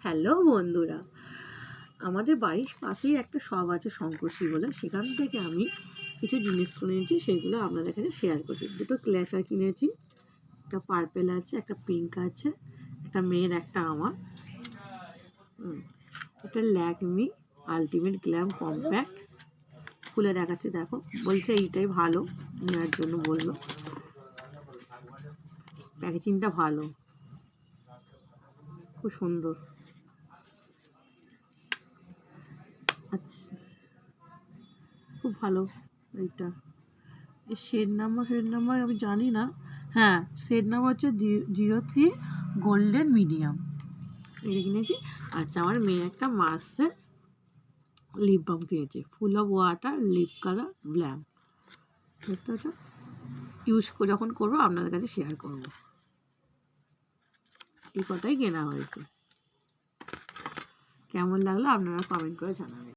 Hello বন্ধুরা, আমাদের বাড়ির পাশেই একটা শপ আছে শঙ্করশ্রী বলে, সেখান থেকে আমি কিছু জিনিস কিনেছি, সেগুলো আপনাদের কাছে শেয়ার করছি। দুটো ক্লেচার কিনেছি, একটা পার্পেল আছে, একটা পিঙ্ক আছে, একটা মেয়ের, একটা আমার। এটা ল্যাকমি আলটিমেট গ্ল্যাম কম্প্যাক্ট, খুলে দেখাচ্ছি। দেখো, বলছে এইটাই ভালো নেওয়ার জন্য বললো। প্যাকেজিংটা ভালো, খুব সুন্দর। আচ্ছা, খুব ভালো। এইটা এর শেড নাম্বার আমি জানি না। হ্যাঁ, শেড নাম্বার হচ্ছে 03 গোল্ডেন মিডিয়াম। এটা কিনেছি। আচ্ছা, আমার মেয়ে একটা মার্সের লিপ বাম কিনেছে, full of water lip colour glam. দেখতে পাচ্ছ, ইউজ যখন করবো আপনাদের কাছে শেয়ার করবো। এই কথাই কেনা হয়েছে। কেমন লাগলো আপনারা কমেন্ট করে জানাবেন।